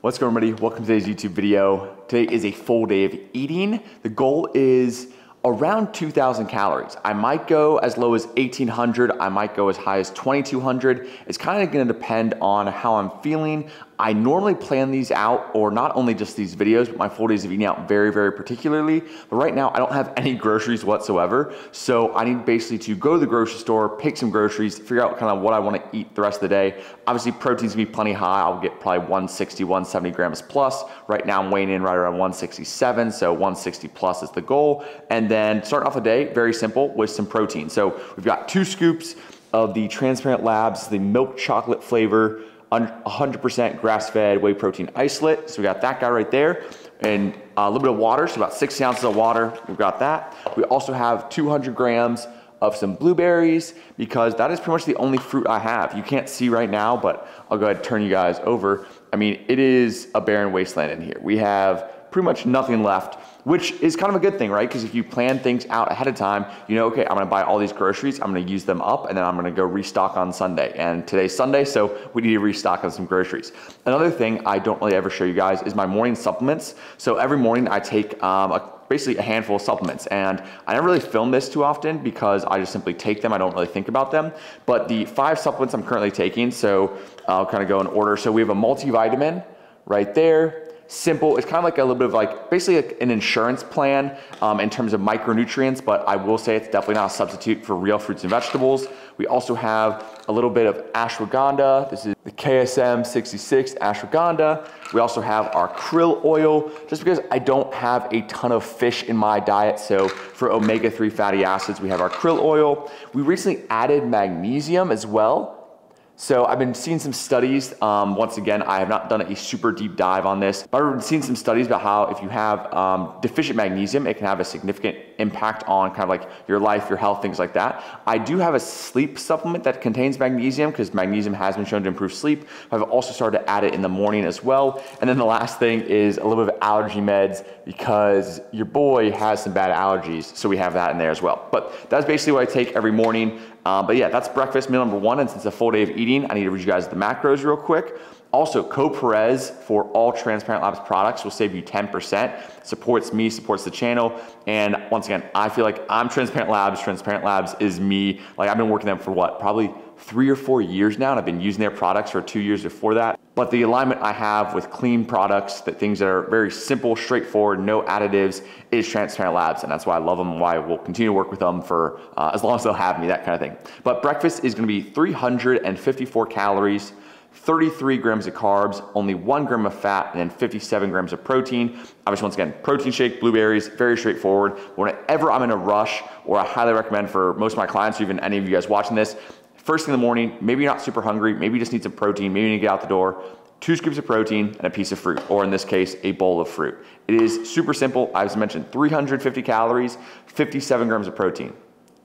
What's going on, everybody? Welcome to today's YouTube video. Today is a full day of eating. The goal is around 2,000 calories. I might go as low as 1,800. I might go as high as 2,200. It's kind of gonna depend on how I'm feeling. I normally plan these out, or not only just these videos, but my full days of eating out very, very particularly. But right now, I don't have any groceries whatsoever. So I need basically to go to the grocery store, pick some groceries, figure out kind of what I want to eat the rest of the day. Obviously, protein's gonna be plenty high. I'll get probably 160, 170 grams plus. Right now, I'm weighing in right around 167, so 160 plus is the goal. And then starting off the day, very simple, with some protein. So we've got 2 scoops of the Transparent Labs, the milk chocolate flavor, 100% grass-fed whey protein isolate. So we got that guy right there, and a little bit of water, so about 60 ounces of water. We've got that. We also have 200 grams of some blueberries, because that is pretty much the only fruit I have. You can't see right now, but I'll go ahead and turn you guys over. I mean, it is a barren wasteland in here. We have pretty much nothing left, which is kind of a good thing, right? Because if you plan things out ahead of time, you know, okay, I'm gonna buy all these groceries, I'm gonna use them up, and then I'm gonna go restock on Sunday. And today's Sunday, so we need to restock on some groceries. Another thing I don't really ever show you guys is my morning supplements. So every morning I take basically a handful of supplements, and I never really film this too often because I just simply take them. I don't really think about them. But the 5 supplements I'm currently taking, so I'll kind of go in order. So we have a multivitamin right there. Simple, it's kind of like a little bit of like basically like an insurance plan in terms of micronutrients, but I will say it's definitely not a substitute for real fruits and vegetables. We also have a little bit of ashwagandha. This is the KSM 66 ashwagandha. We also have our krill oil, just because I don't have a ton of fish in my diet. So for omega-3 fatty acids, we have our krill oil. We recently added magnesium as well. So I've been seeing some studies, once again, I have not done a super deep dive on this, but I've been seeing some studies about how if you have deficient magnesium, it can have a significant impact on kind of like your life, your health, things like that. I do have a sleep supplement that contains magnesium, because magnesium has been shown to improve sleep. I've also started to add it in the morning as well. And then the last thing is a little bit of allergy meds, because your boy has some bad allergies, so we have that in there as well. But that's basically what I take every morning. But yeah, that's breakfast, meal number 1, and since it's a full day of eating, I need to read you guys the macros real quick. Also, code Perez for all Transparent Labs products will save you 10%. Supports me, supports the channel. And once again, I feel like I'm Transparent Labs. Transparent Labs is me. Like, I've been working with them for what, probably 3 or 4 years now, and I've been using their products for 2 years before that. But the alignment I have with clean products, that things that are very simple, straightforward, no additives, is Transparent Labs, and that's why I love them, why we'll continue to work with them for as long as they'll have me, that kind of thing. But breakfast is gonna be 354 calories, 33 grams of carbs, only 1 gram of fat, and then 57 grams of protein. Obviously, once again, protein shake, blueberries, very straightforward. Whenever I'm in a rush, or I highly recommend for most of my clients, or even any of you guys watching this, first thing in the morning, maybe you're not super hungry, maybe you just need some protein, maybe you need to get out the door, 2 scoops of protein and a piece of fruit, or in this case, a bowl of fruit. It is super simple. As I mentioned, 350 calories, 57 grams of protein.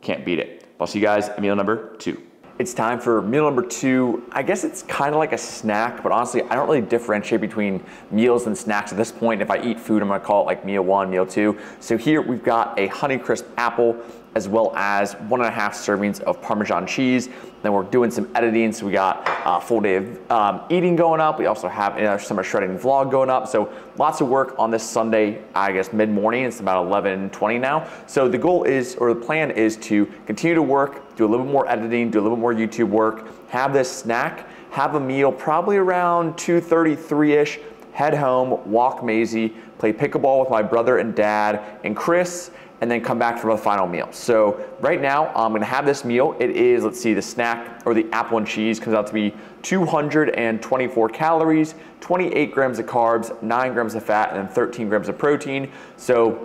Can't beat it. I'll see you guys at meal number 2. It's time for meal number 2. I guess it's kind of like a snack, but honestly, I don't really differentiate between meals and snacks at this point. If I eat food, I'm gonna call it like meal 1, meal 2. So here we've got a Honeycrisp apple, as well as 1.5 servings of Parmesan cheese. Then we're doing some editing, so we got a full day of eating going up. We also have a summer shredding vlog going up. So lots of work on this Sunday, I guess mid-morning. It's about 11:20 now. So the goal is, or the plan is, to continue to work, do a little bit more editing, do a little bit more YouTube work, have this snack, have a meal probably around 2:33-ish, head home, walk Maisie, play pickleball with my brother and dad and Chris, and then come back for the final meal. So right now, I'm gonna have this meal. It is, let's see, the snack, or the apple and cheese, comes out to be 224 calories, 28 grams of carbs, 9 grams of fat, and then 13 grams of protein. So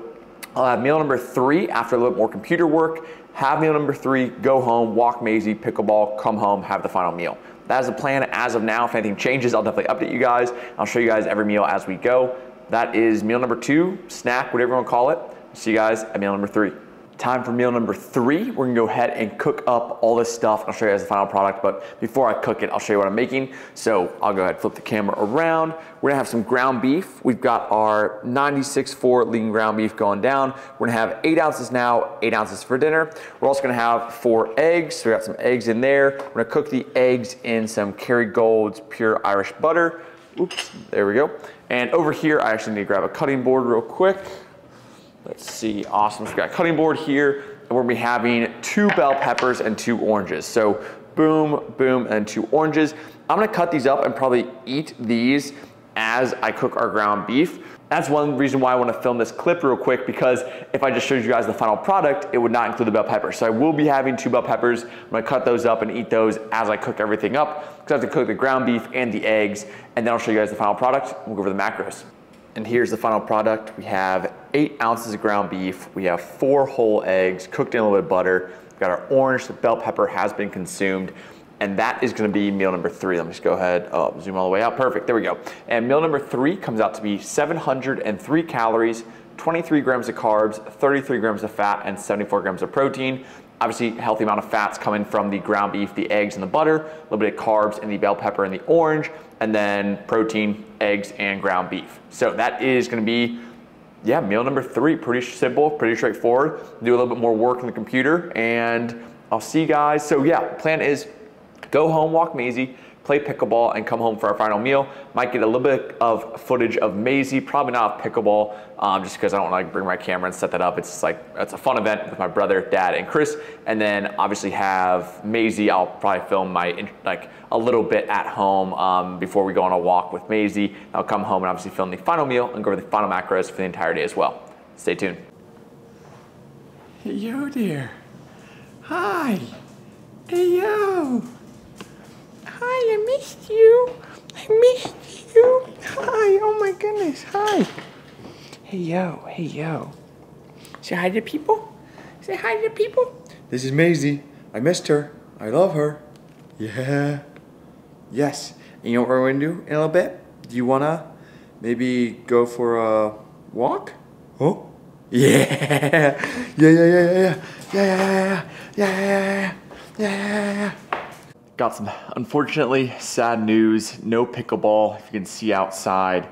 I'll have meal number 3 after a little bit more computer work, have meal number 3, go home, walk Maisie, pickleball, come home, have the final meal. That is the plan as of now. If anything changes, I'll definitely update you guys. I'll show you guys every meal as we go. That is meal number 2, snack, whatever you wanna call it. See you guys at meal number 3. Time for meal number 3. We're gonna go ahead and cook up all this stuff. I'll show you guys the final product, but before I cook it, I'll show you what I'm making. So I'll go ahead and flip the camera around. We're gonna have some ground beef. We've got our 96.4 lean ground beef going down. We're gonna have 8 ounces now, 8 ounces for dinner. We're also gonna have 4 eggs. So we got some eggs in there. We're gonna cook the eggs in some Kerrygold's pure Irish butter. Oops, there we go. And over here, I actually need to grab a cutting board real quick. Let's see, awesome. So we got a cutting board here, and we're gonna be having 2 bell peppers and 2 oranges. So boom, boom, and 2 oranges. I'm gonna cut these up and probably eat these as I cook our ground beef. That's one reason why I want to film this clip real quick, because if I just showed you guys the final product, it would not include the bell peppers. So I will be having 2 bell peppers. I'm gonna cut those up and eat those as I cook everything up, because I have to cook the ground beef and the eggs, and then I'll show you guys the final product. We'll go over the macros. And here's the final product. We have 8 ounces of ground beef. We have 4 whole eggs, cooked in a little bit of butter. We've got our orange, the bell pepper has been consumed. And that is gonna be meal number 3. Let me just go ahead, zoom all the way out, perfect, there we go. And meal number 3 comes out to be 703 calories, 23 grams of carbs, 33 grams of fat, and 74 grams of protein. Obviously, healthy amount of fats coming from the ground beef, the eggs, and the butter, a little bit of carbs in the bell pepper and the orange, and then protein, eggs, and ground beef. So that is gonna be, yeah, meal number 3, pretty simple, pretty straightforward. Do a little bit more work on the computer, and I'll see you guys. So yeah, plan is, go home, walk Maisie, play pickleball, and come home for our final meal. Might get a little bit of footage of Maisie, probably not of pickleball, just because I don't want to bring my camera and set that up. It's just like, it's a fun event with my brother, dad, and Chris. And then obviously have Maisie. I'll probably film a little bit at home before we go on a walk with Maisie. I'll come home and obviously film the final meal and go over the final macros for the entire day as well. Stay tuned. Hey, yo there. Hi. Hey, yo. Hi, I missed you. I missed you. Hi, oh my goodness, hi. Hey, yo, hey, yo. Say hi to people. Say hi to people. This is Maisie. I missed her. I love her. Yeah. Yes. And you know what we're gonna do in a little bit? Do you wanna maybe go for a walk? Oh? Yeah. Yeah. Got some unfortunately sad news. No pickleball. If you can see outside,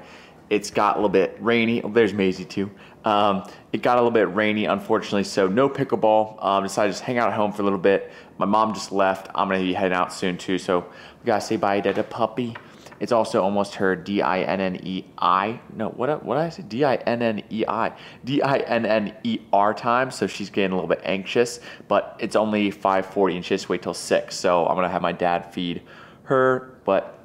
it's got a little bit rainy. Oh, there's Maisie too. It got a little bit rainy, unfortunately, so no pickleball. Decided to just hang out at home for a little bit. My mom just left. I'm gonna be heading out soon too, so we gotta say bye to the puppy. It's also almost her D-I-N-N-E-I. No, what did I say? D-I-N-N-E-I. D-I-N-N-E-R time, so she's getting a little bit anxious, but it's only 5:40 and she has to wait till 6, so I'm gonna have my dad feed her, but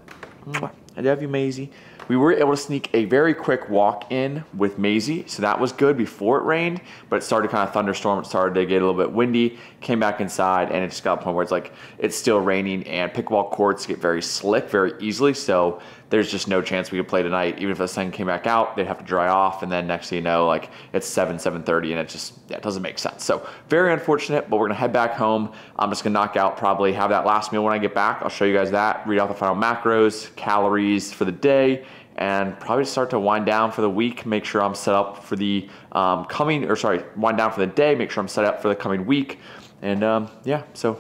I love you, Maisie. We were able to sneak a very quick walk in with Maisie, so that was good before it rained, but it started kind of thunderstorm, it started to get a little bit windy, came back inside, and it just got to a point where it's like, it's still raining, and pickleball courts get very slick very easily, so there's just no chance we could play tonight. Even if the sun came back out, they'd have to dry off, and then next thing you know, like, it's 7:30, and it just, yeah, it doesn't make sense. So very unfortunate, but we're gonna head back home. I'm just gonna knock out, probably have that last meal when I get back. I'll show you guys that, read out the final macros, calories for the day, and probably start to wind down for the week, make sure I'm set up for the wind down for the day, make sure I'm set up for the coming week. And yeah, so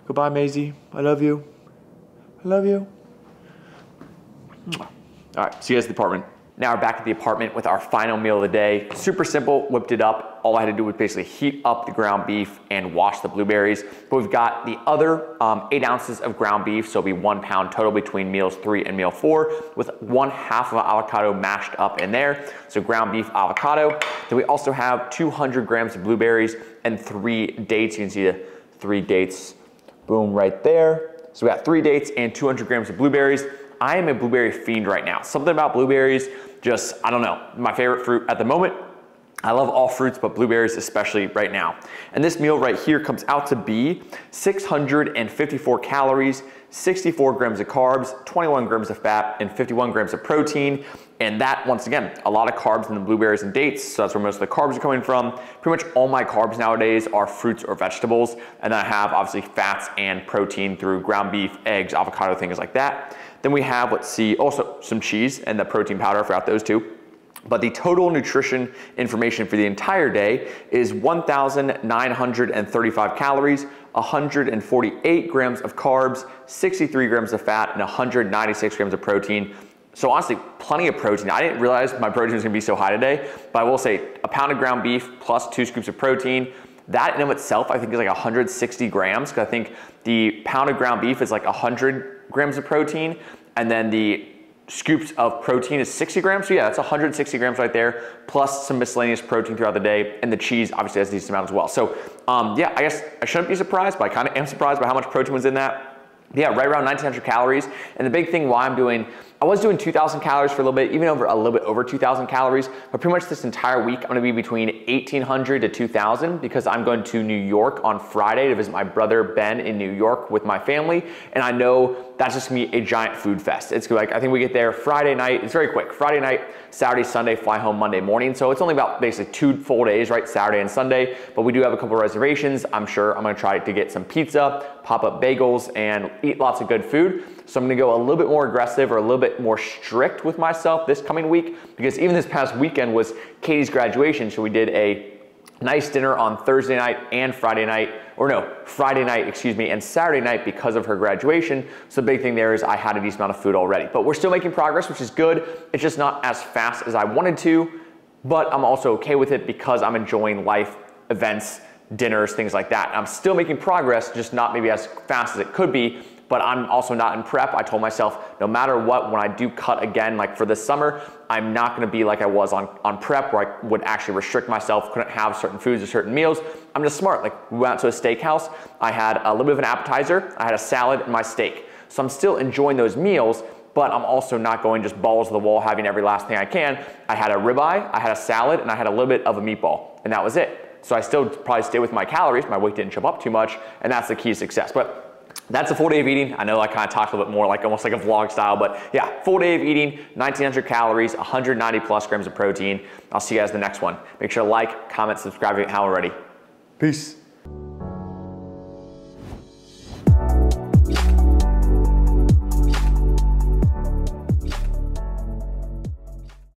goodbye, Maisie. I love you. I love you. All right, see you guys at the apartment. Now we're back at the apartment with our final meal of the day. Super simple, whipped it up. All I had to do was basically heat up the ground beef and wash the blueberries. But we've got the other 8 ounces of ground beef, so it'll be 1 pound total between meals 3 and meal 4, with 1/2 of an avocado mashed up in there. So ground beef, avocado. Then we also have 200 grams of blueberries and 3 dates. You can see the 3 dates, boom, right there. So we got 3 dates and 200 grams of blueberries. I am a blueberry fiend right now. Something about blueberries, just, I don't know, my favorite fruit at the moment. I love all fruits, but blueberries especially right now. And this meal right here comes out to be 654 calories, 64 grams of carbs, 21 grams of fat, and 51 grams of protein. And that, once again, a lot of carbs in the blueberries and dates, so that's where most of the carbs are coming from. Pretty much all my carbs nowadays are fruits or vegetables. And then I have obviously fats and protein through ground beef, eggs, avocado, things like that. Then we have, let's see, also some cheese and the protein powder, I forgot those two. But the total nutrition information for the entire day is 1,935 calories, 148 grams of carbs, 63 grams of fat, and 196 grams of protein. So honestly, plenty of protein. I didn't realize my protein was gonna be so high today, but I will say a pound of ground beef plus 2 scoops of protein. That in of itself, I think is like 160 grams, because I think the pound of ground beef is like 100 grams of protein, and then the scoops of protein is 60 grams. So yeah, that's 160 grams right there, plus some miscellaneous protein throughout the day. And the cheese obviously has a decent amount as well. So yeah, I guess I shouldn't be surprised, but I kind of am surprised by how much protein was in that. Yeah, right around 1,900 calories. And the big thing why I was doing 2,000 calories for a little bit, even a little bit over 2,000 calories, but pretty much this entire week, I'm gonna be between 1,800 to 2,000 because I'm going to New York on Friday to visit my brother Ben in New York with my family. And I know that's just gonna be a giant food fest. It's like, I think we get there Friday night, it's very quick. Friday night, Saturday, Sunday, fly home Monday morning. So it's only about basically 2 full days, right? Saturday and Sunday, but we do have a couple of reservations. I'm sure I'm gonna try to get some pizza, pop up bagels, and eat lots of good food. So I'm gonna go a little bit more aggressive or a little bit more strict with myself this coming week, because even this past weekend was Katie's graduation. So we did a nice dinner on Thursday night and Friday night, or no, Friday night, excuse me, and Saturday night because of her graduation. So the big thing there is I had a decent amount of food already, but we're still making progress, which is good. It's just not as fast as I wanted to, but I'm also okay with it because I'm enjoying life, events, dinners, things like that. I'm still making progress, just not maybe as fast as it could be, but I'm also not in prep. I told myself, no matter what, when I do cut again, like for this summer, I'm not gonna be like I was on prep where I would actually restrict myself, couldn't have certain foods or certain meals. I'm just smart. Like we went to a steakhouse, I had a little bit of an appetizer, I had a salad and my steak. So I'm still enjoying those meals, but I'm also not going just balls to the wall, having every last thing I can. I had a ribeye, I had a salad, and I had a little bit of a meatball, and that was it. So I still probably stay with my calories, my weight didn't jump up too much, and that's the key to success. But that's a full day of eating. I know I kind of talked a little bit more like almost like a vlog style, but yeah, full day of eating, 1,900 calories, 190 plus grams of protein. I'll see you guys in the next one. Make sure to like, comment, subscribe if you haven't already. Peace.